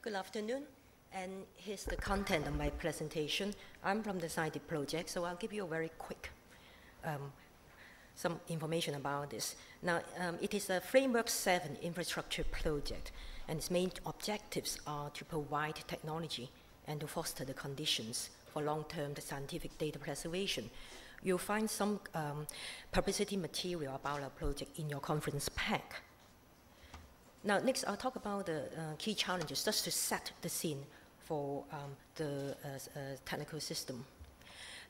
Good afternoon, and here's the content of my presentation. I'm from the SCIDIP project, so I'll give you a very quick some information about this. Now, it is a Framework 7 infrastructure project, and its main objectives are to provide technology and to foster the conditions for long-term scientific data preservation. You'll find some publicity material about our project in your conference pack. Now, next, I'll talk about the key challenges, just to set the scene for the technical system.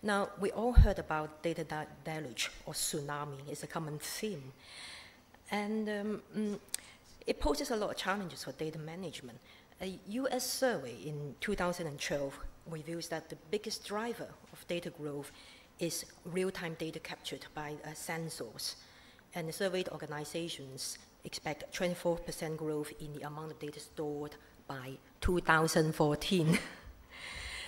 Now, we all heard about data deluge or tsunami. It's a common theme. And it poses a lot of challenges for data management. A US survey in 2012 reveals that the biggest driver of data growth is real-time data captured by sensors. And the surveyed organizations expect 24% growth in the amount of data stored by 2014.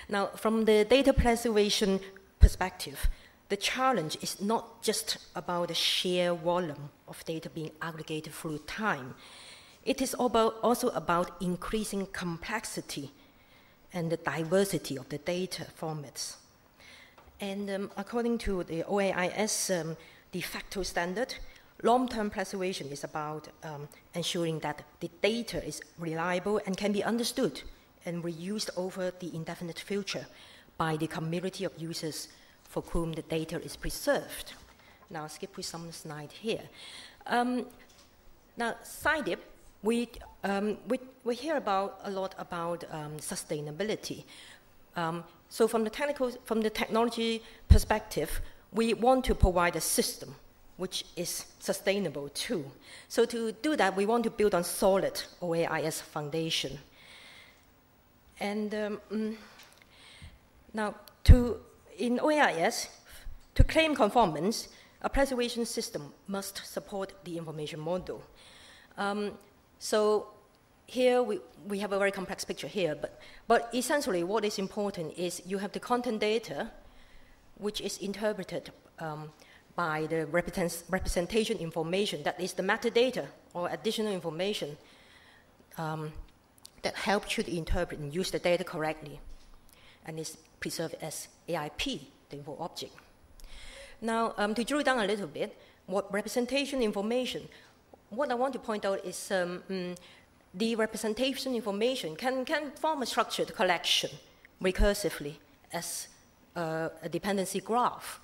Now, from the data preservation perspective, the challenge is not just about the sheer volume of data being aggregated through time. It is also about increasing complexity and the diversity of the data formats. And according to the OAIS de facto standard, long-term preservation is about ensuring that the data is reliable and can be understood and reused over the indefinite future by the community of users for whom the data is preserved. Now, I'll skip through some slides here. Now, SCIDIP, we hear a lot about sustainability. So from the technology perspective, we want to provide a system which is sustainable too. So to do that, we want to build on solid OAIS foundation. And now, in OAIS, to claim conformance, a preservation system must support the information model. So here we have a very complex picture here, but essentially what is important is you have the content data, which is interpreted by the representation information, that is the metadata or additional information that helps you to interpret and use the data correctly, and is preserved as AIP, the info object. Now, to drill down a little bit, what representation information, what I want to point out is the representation information can form a structured collection recursively as a dependency graph.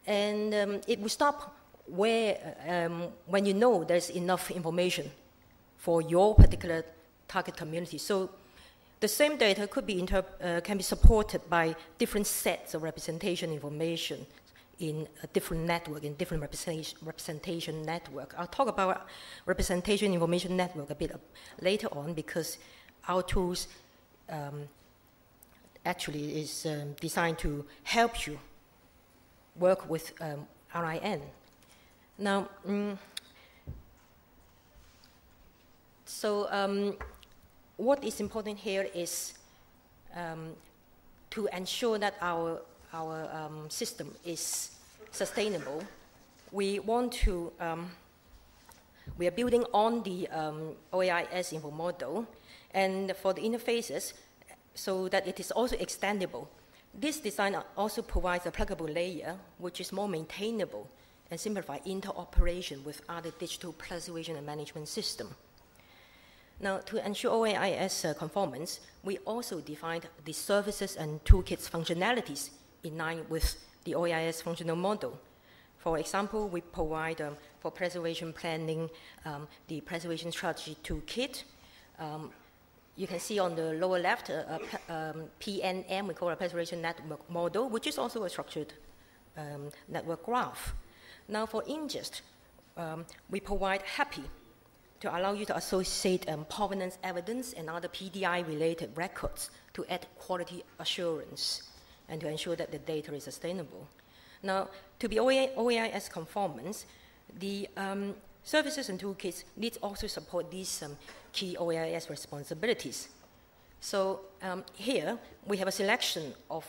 And it will stop where, when you know there's enough information for your particular target community. So the same data could be can be supported by different sets of representation information in a different network, in different representation network. I'll talk about representation information network a bit later on, because our tools actually is designed to help you work with RIN. Now, what is important here is to ensure that our system is sustainable. We want to, we are building on the OAIS info model, and for the interfaces, so that it is also extendable. This design also provides a pluggable layer, which is more maintainable and simplify interoperation with other digital preservation and management systems. Now, to ensure OAIS conformance, we also defined the services and toolkits functionalities in line with the OAIS functional model. For example, we provide for preservation planning the preservation strategy toolkit. You can see on the lower left, PNM, we call a preservation network model, which is also a structured network graph. Now for ingest, we provide HAPPI to allow you to associate provenance evidence and other PDI-related records to add quality assurance and to ensure that the data is sustainable. Now, to be OAIS conformance, the services and toolkits need also support these key OAIS responsibilities. So here we have a selection of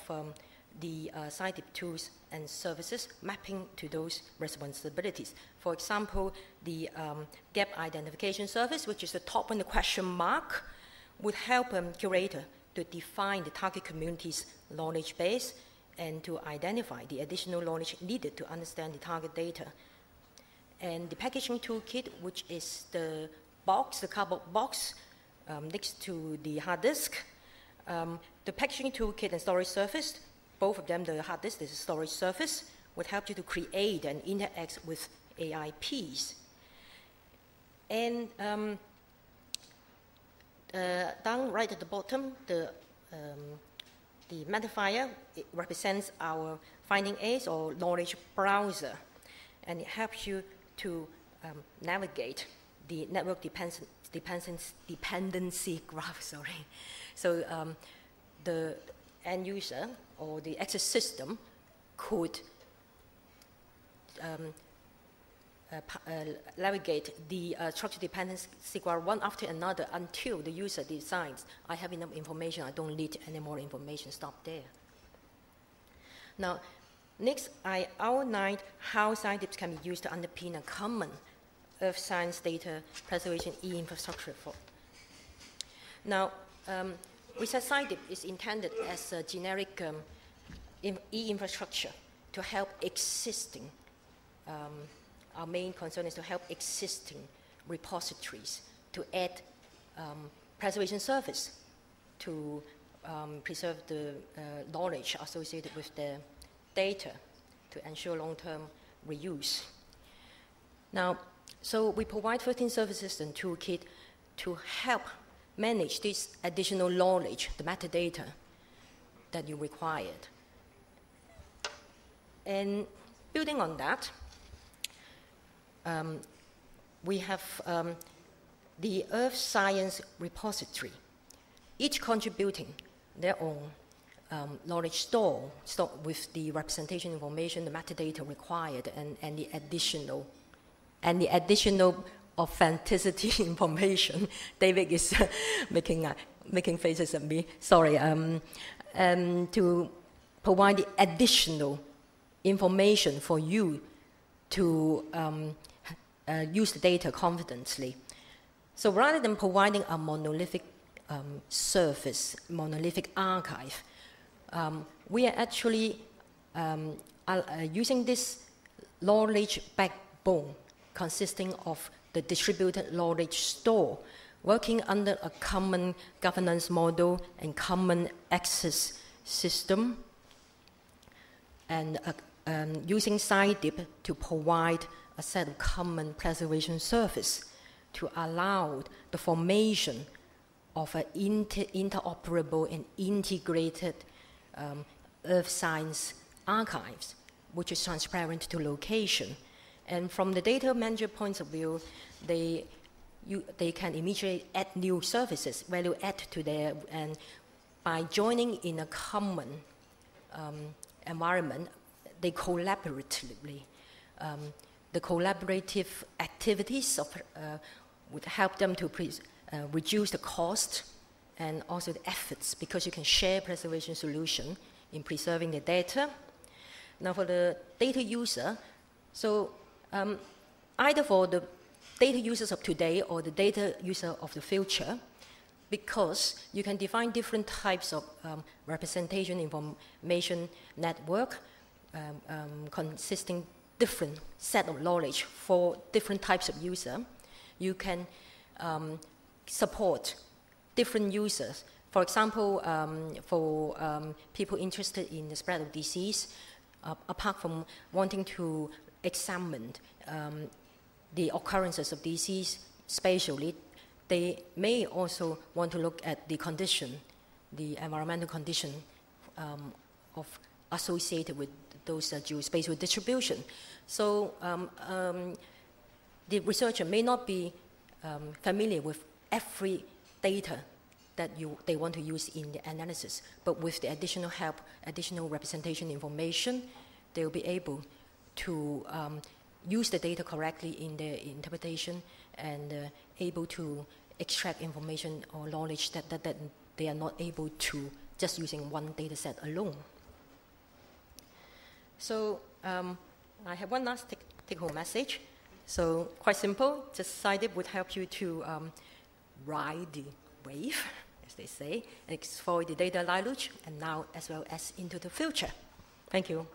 the SCIDIP tools and services mapping to those responsibilities. For example, the gap identification service, which is the top on the question mark, would help curator to define the target community's knowledge base and to identify the additional knowledge needed to understand the target data. And the packaging toolkit, which is the box, the cardboard box next to the hard disk. The packaging toolkit and storage surface, both of them, the hard disk, the storage surface, would help you to create and interact with AIPs. And down right at the bottom, the magnifier, it represents our finding aids or knowledge browser, and it helps you to navigate the network dependency graph. Sorry. So the end user or the access system could navigate the structure dependency graph one after another until the user decides, I have enough information, I don't need any more information, stop there. Now, next, I outlined how SCIDIP can be used to underpin a common earth science data preservation e-infrastructure. Now, we said SCIDIP is intended as a generic e-infrastructure to help existing, our main concern is to help existing repositories to add preservation service to preserve the knowledge associated with the data to ensure long-term reuse. Now, so we provide 13 services and toolkit to help manage this additional knowledge, the metadata that you required. And building on that, we have the Earth Science Repository, each contributing their own knowledge store with the representation information, the metadata required, and the additional authenticity information. David is making faces at me. Sorry. To provide the additional information for you to use the data confidently. So rather than providing a monolithic service, monolithic archive, we are actually using this knowledge backbone consisting of the distributed knowledge store, working under a common governance model and common access system, and using SCIDIP to provide a set of common preservation service to allow the formation of an interoperable and integrated earth science archives, which is transparent to location. And from the data manager point of view, they can immediately add new services, value add to their, and by joining in a common environment, they collaboratively, the collaborative activities of, would help them to reduce the cost and also the efforts, because you can share preservation solution in preserving the data. Now for the data user, so either for the data users of today or the data user of the future, because you can define different types of representation information network consisting different set of knowledge for different types of user. You can support different users. For example, for people interested in the spread of disease, apart from wanting to examine the occurrences of disease spatially, they may also want to look at the condition, the environmental condition associated with those geospatial distribution. So the researcher may not be familiar with every data that they want to use in the analysis, but with the additional help, additional representation information, they'll be able to use the data correctly in their interpretation and able to extract information or knowledge that they are not able to just using one data set alone. So I have one last take-home message. So quite simple, just SCIDIP would help you to ride the wave as they say, and exploit the data deluge, and now as well as into the future. Thank you.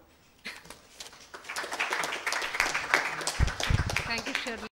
Thank you, Shirley.